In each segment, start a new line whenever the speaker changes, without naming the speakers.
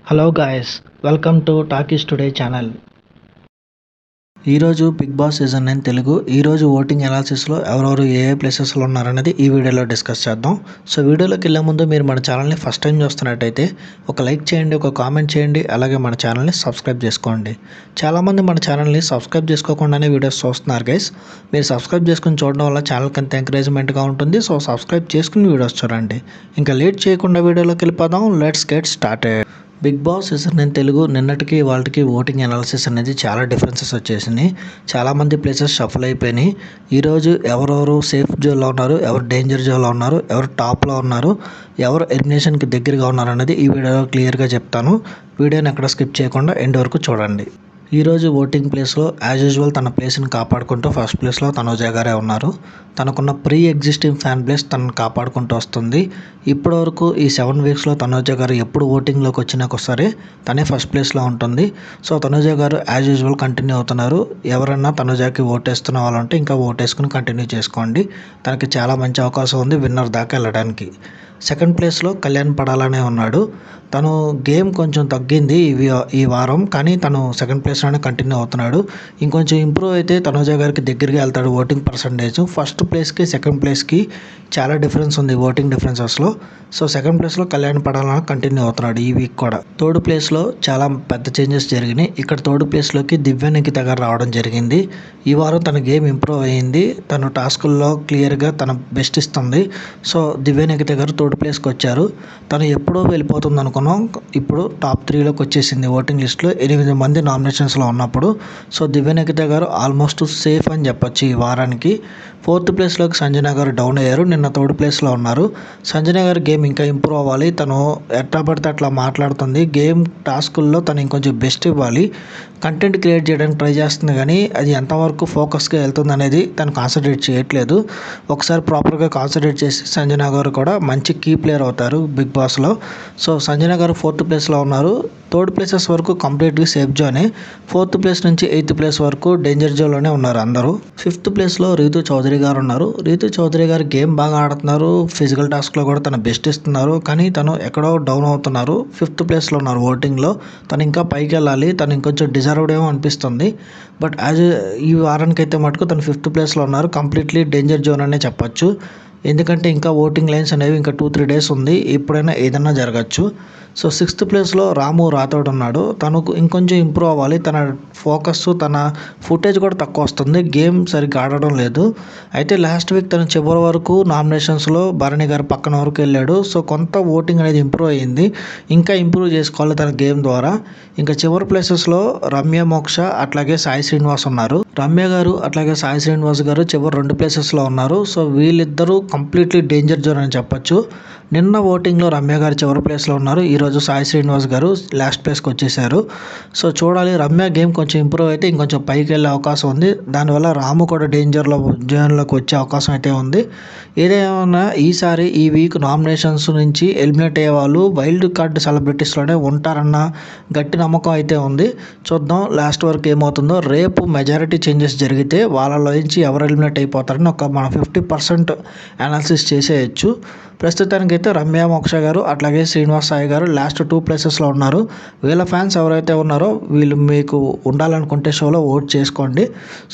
Hello guys, welcome to talkies today channel. ఈరోజు big boss season 9 Telugu ఈరోజు voting అనాలిసిస్లో ఎవరెవరు ఏ ప్లేసెస్లో ఉన్నారనేది ఈ వీడియోలో డిస్కస్ చేద్దాం. సో వీడియోలోకి వెళ్ళే ముందు మీరు మన ఛానల్ని ఫస్ట్ టైం చూస్తున్నట్టయితే ఒక లైక్ చేయండి, ఒక కామెంట్ చేయండి, అలాగే మన ఛానల్ని సబ్స్క్రైబ్ చేసుకోండి. చాలామంది మన ఛానల్ని సబ్స్క్రైబ్ చేసుకోకుండానే వీడియోస్ చూస్తున్నారు గైస్. మీరు సబ్స్క్రైబ్ చేసుకుని చూడడం వల్ల ఛానల్కి అంత ఎంకరేజ్మెంట్గా ఉంటుంది. సో సబ్స్క్రైబ్ చేసుకుని వీడియోస్ చూడండి. ఇంకా లేట్ చేయకుండా వీడియోలోకి వెళ్ళిపోదాం. Let's get started. Big boss season 9 Telugu నిన్నటికి వాళ్ళకి ఓటింగ్ అనాలిసిస్ అనేది చాలా డిఫరెన్సెస్ వచ్చేసినాయి. చాలామంది ప్లేసెస్ షఫల్ అయిపోయినాయి. ఈరోజు ఎవరెవరు సేఫ్ జోన్లో ఉన్నారు, ఎవరు డేంజర్ జోన్లో ఉన్నారు, ఎవరు టాప్లో ఉన్నారు, ఎవరు ఎలిమినేషన్కి దగ్గరగా ఉన్నారు అనేది ఈ వీడియోలో క్లియర్గా చెప్తాను. వీడియోని ఎక్కడ స్కిప్ చేయకుండా ఎండ్ వరకు చూడండి. ఈరోజు ఓటింగ్ ప్లేస్లో యాజ్ యూజువల్ తన ప్లేస్ని కాపాడుకుంటూ ఫస్ట్ ప్లేస్లో తనుజ గారే ఉన్నారు. తనకున్న ప్రీ ఎగ్జిస్టింగ్ ఫ్యాన్ ప్లేస్ తనను కాపాడుకుంటూ వస్తుంది. ఇప్పటివరకు ఈ 7 వీక్స్లో తనుజ గారు ఎప్పుడు ఓటింగ్లోకి వచ్చినాక సరే తనే ఫస్ట్ ప్లేస్లో ఉంటుంది. సో తనుజ గారు యాజ్ యూజువల్ కంటిన్యూ అవుతున్నారు. ఎవరన్నా తనుజకి ఓటేస్తున్న వాళ్ళంటే ఇంకా ఓటేసుకుని కంటిన్యూ చేసుకోండి. తనకి చాలా మంచి అవకాశం ఉంది విన్నర్ దాకా వెళ్ళడానికి. సెకండ్ ప్లేస్లో కళ్యాణ్ పడాలనే ఉన్నాడు. తను గేమ్ కొంచెం తగ్గింది ఈ వారం, కానీ తను సెకండ్ ప్లేస్లోనే కంటిన్యూ అవుతున్నాడు. ఇంకొంచెం ఇంప్రూవ్ అయితే తనుజ గారికి దగ్గరికి వెళ్తాడు ఓటింగ్ పర్సంటేజ్. ఫస్ట్ ప్లేస్కి సెకండ్ ప్లేస్కి చాలా డిఫరెన్స్ ఉంది ఓటింగ్ డిఫరెన్సెస్లో. సో సెకండ్ ప్లేస్లో కళ్యాణ్ పడాలని కంటిన్యూ అవుతున్నాడు ఈ వీక్ కూడా. థర్డ్ ప్లేస్లో చాలా పెద్ద చేంజెస్ జరిగినాయి. ఇక్కడ థర్డ్ ప్లేస్లోకి దివ్య నిఖిత గారు రావడం జరిగింది. ఈ వారం తన గేమ్ ఇంప్రూవ్ అయ్యింది. తను టాస్కుల్లో క్లియర్గా తన బెస్ట్ ఇస్తుంది. సో దివ్య నిఖిత గారు థర్డ్ ప్లేస్కి వచ్చారు. తను ఎప్పుడో వెళ్ళిపోతుంది అనుకున్నాం, ఇప్పుడు టాప్ 3లోకి వచ్చేసింది ఓటింగ్ లిస్ట్లో 8 మంది నామినేషన్స్లో ఉన్నప్పుడు. సో దివ్య నిఖిత గారు ఆల్మోస్ట్ సేఫ్ అని చెప్పొచ్చు ఈ వారానికి. ఫోర్త్ ప్లేస్లోకి సంజన గారు డౌన్ అయ్యారు. నిన్న థర్డ్ ప్లేస్లో ఉన్నారు. సంజన గారి గేమ్ ఇంకా ఇంప్రూవ్ అవ్వాలి. తను ఎట్లా పడితే అట్లా మాట్లాడుతుంది. గేమ్ టాస్కుల్లో తను ఇంకొంచెం బెస్ట్ ఇవ్వాలి. కంటెంట్ క్రియేట్ చేయడానికి ట్రై చేస్తుంది, కానీ అది ఎంతవరకు ఫోకస్గా వెళ్తుంది అనేది తను కాన్సన్ట్రేట్ చేయట్లేదు. ఒకసారి ప్రాపర్గా కాన్సన్ట్రేట్ చేసి సంజన గారు కూడా మంచి కీ ప్లేయర్ అవుతారు బిగ్ బాస్లో. సో సంజన గారు ఫోర్త్ ప్లేస్లో ఉన్నారు. థర్డ్ ప్లేసెస్ వరకు కంప్లీట్గా సేఫ్ జోనే. ఫోర్త్ ప్లేస్ నుంచి 8th ప్లేస్ వరకు డేంజర్ జోన్లోనే ఉన్నారు అందరూ. ఫిఫ్త్ ప్లేస్లో రీతు చౌదరి గారు ఉన్నారు. రీతు చౌదరి గారు గేమ్ బాగా ఆడుతున్నారు. ఫిజికల్ టాస్క్లో కూడా తన బెస్ట్ ఇస్తున్నారు, కానీ తను ఎక్కడో డౌన్ అవుతున్నారు. 5th ప్లేస్లో ఉన్నారు ఓటింగ్లో. తను ఇంకా పైకి వెళ్ళాలి. తను ఇంకొంచెం డిజర్వ్డ్ ఏమో అనిపిస్తుంది. బట్ ఈ వారానికైతే మటుకు తను 5th ప్లేస్లో ఉన్నారు. కంప్లీట్లీ డేంజర్ జోన్ అనే చెప్పచ్చు. ఎందుకంటే ఇంకా ఓటింగ్ లైన్స్ అనేవి ఇంకా 2-3 డేస్ ఉంది. ఎప్పుడైనా ఏదైనా జరగచ్చు. సో 6th ప్లేస్లో రాము రాథోడ్ ఉన్నాడు. తనకు ఇంకొంచెం ఇంప్రూవ్ అవ్వాలి. తన ఫోకస్, తన ఫుటేజ్ కూడా తక్కువ వస్తుంది. గేమ్ సరిగ్గా ఆడడం లేదు. అయితే లాస్ట్ వీక్ తను చివరి వరకు నామినేషన్స్లో భరణి గారు పక్కన వరకు వెళ్ళాడు. సో కొంత ఓటింగ్ అనేది ఇంప్రూవ్ అయ్యింది. ఇంకా ఇంప్రూవ్ చేసుకోవాలి తన గేమ్ ద్వారా. ఇంకా చివరి ప్లేసెస్లో రమ్య మోక్ష అట్లాగే సాయి శ్రీనివాస్ ఉన్నారు. రమ్య గారు అట్లాగే సాయి శ్రీనివాస్ గారు చివరి 2 ప్లేసెస్లో ఉన్నారు. సో వీళ్ళిద్దరూ కంప్లీట్లీ డేంజర్ జోన్ అని చెప్పొచ్చు. నిన్న ఓటింగ్లో రమ్య గారు చివరి ప్లేస్లో ఉన్నారు. ఈరోజు సాయి శ్రీనివాస్ గారు లాస్ట్ ప్లేస్కి వచ్చేసారు. సో చూడాలి, రమ్య గేమ్ కొంచెం ఇంప్రూవ్ అయితే ఇంకొంచెం పైకి వెళ్ళే అవకాశం ఉంది. దానివల్ల రాము కూడా జోన్లోకి వచ్చే అవకాశం అయితే ఉంది. ఏదేమైనా ఈసారి ఈ వీక్ నామినేషన్స్ నుంచి ఎలిమినేట్ అయ్యే వాళ్ళు వైల్డ్ కార్డ్ సెలబ్రిటీస్లోనే ఉంటారన్న గట్టి నమ్మకం అయితే ఉంది. చూద్దాం లాస్ట్ వరకు ఏమవుతుందో. రేపు మెజారిటీ చేంజెస్ జరిగితే వాళ్ళలో నుంచి ఎవరు ఎలిమినేట్ అయిపోతారని మన 50% అనాలిసిస్ చేసేయచ్చు. ప్రస్తుతానికైతే రమ్య మోక్ష గారు అట్లాగే శ్రీనివాస్ సాయి గారు లాస్ట్ 2 ప్లేసెస్లో ఉన్నారు. వీళ్ళ ఫ్యాన్స్ ఎవరైతే ఉన్నారో వీళ్ళు మీకు ఉండాలనుకుంటే షోలో ఓట్ చేసుకోండి.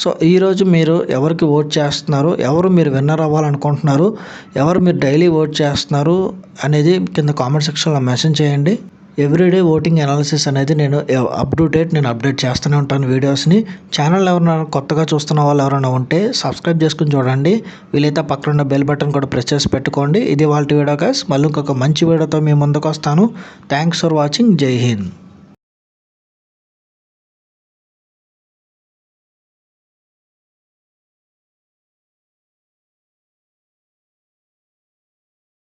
సో ఈరోజు మీరు ఎవరికి ఓట్ చేస్తున్నారు, ఎవరు మీరు విన్నర్ అవ్వాలనుకుంటున్నారు, ఎవరు మీరు డైలీ ఓట్ చేస్తున్నారు అనేది కింద కామెంట్ సెక్షన్లో మెన్షన్ చేయండి. ఎవ్రీడే ఓటింగ్ అనాలిసిస్ అనేది నేను అప్డేట్ చేస్తూనే ఉంటాను వీడియోస్ని. ఛానల్ ఎవరైనా కొత్తగా చూస్తున్న వాళ్ళు ఎవరైనా ఉంటే సబ్స్క్రైబ్ చేసుకుని చూడండి. వీలైతే పక్కన ఉన్న బెల్ బటన్ కూడా ప్రెస్ చేసి పెట్టుకోండి. ఇది వాళ్ళ వీడియో గైస్. మళ్ళీ ఇంకొక మంచి వీడియోతో మీ ముందుకు వస్తాను. Thanks for watching. జై హింద్.